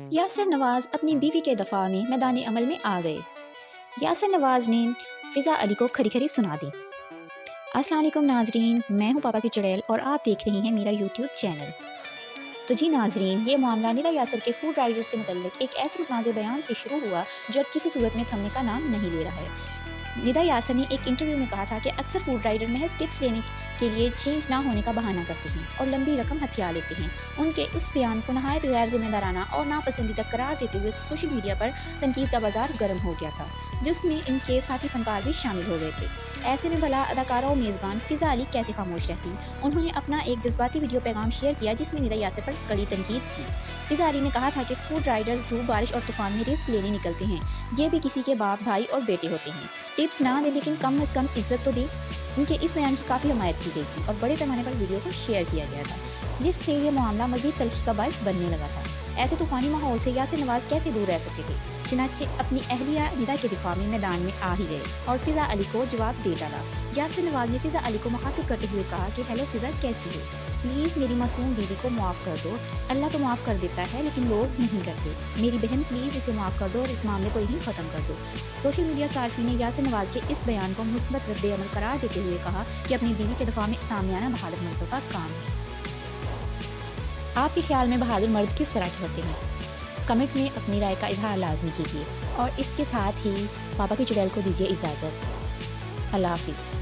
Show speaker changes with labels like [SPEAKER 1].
[SPEAKER 1] یاسر نواز اپنی بیوی کے دفاع میں میدان عمل میں آ گئے۔ یاسر نواز نے فضا علی کو کھری کھری سنا دی۔ السلام علیکم ناظرین، میں ہوں پاپا کی چڑیل اور آپ دیکھ رہی ہیں میرا یوٹیوب چینل۔ تو جی ناظرین، یہ معاملہ ندا یاسر کے فوڈ رائڈر سے متعلق ایک ایسے متنازع بیان سے شروع ہوا جو اب کسی صورت میں تھمنے کا نام نہیں لے رہا ہے۔ ندا یاسر نے ایک انٹرویو میں کہا تھا کہ اکثر فوڈ رائڈر محض ٹپس لینے کے لیے چینج نہ ہونے کا بہانہ کرتے ہیں اور لمبی رقم ہتھیا لیتے ہیں۔ ان کے اس بیان کو نہایت غیر ذمہ دارانہ اور ناپسندیدہ قرار دیتے ہوئے سوشل میڈیا پر تنقید کا بازار گرم ہو گیا تھا، جس میں ان کے ساتھی فنکار بھی شامل ہو گئے تھے۔ ایسے میں بھلا اداکارہ و میزبان فضا علی کیسے خاموش رہتی؟ انہوں نے اپنا ایک جذباتی ویڈیو پیغام شیئر کیا جس میں ندا یاسر پر کڑی تنقید کی۔ فضا علی نے کہا تھا کہ فوڈ رائڈرز دھوپ، بارش اور طوفان میں رزق لینے نکلتے ہیں، یہ بھی کسی کے باپ، بھائی اور بیٹے ہوتے ہیں۔ ٹپس نہ دیں لیکن کم از کم عزت تو دیں۔ ان کے اس بیان کی کافی حمایت کی گئی تھی اور بڑے پیمانے پر ویڈیو کو شیئر کیا گیا تھا، جس سے یہ معاملہ مزید تلخی کا باعث بننے لگا تھا۔ ایسے طوفانی ماحول سے یاسر نواز کیسے دور رہ سکتے تھے؟ چنانچہ اپنی اہلیہ ندا کے دفاع میں میدان میں آ ہی گئے اور فضا علی کو جواب دے ڈالا۔ یاسر نواز نے فضا علی کو مخاطب کرتے ہوئے کہا کہ ہیلو فضا، کیسی ہو؟ پلیز میری معصوم بیوی کو معاف کر دو۔ اللہ تو معاف کر دیتا ہے لیکن لوگ نہیں کرتے۔ میری بہن پلیز اسے معاف کر دو اور اس معاملے کو یہیں ختم کر دو۔ سوشل میڈیا صارفین نے یاسر نواز کے اس بیان کو مثبت رد عمل قرار دیتے ہوئے کہا کہ اپنی بیوی کے دفاع میں سامنے آنا بہادر مردوں کا کام ہے۔ آپ کے خیال میں بہادر مرد کس طرح کے ہوتے ہیں؟ کمنٹ میں اپنی رائے کا اظہار لازمی کیجیے اور اس کے ساتھ ہی پاپا کی چڑیل کو دیجیے اجازت۔ اللہ حافظ۔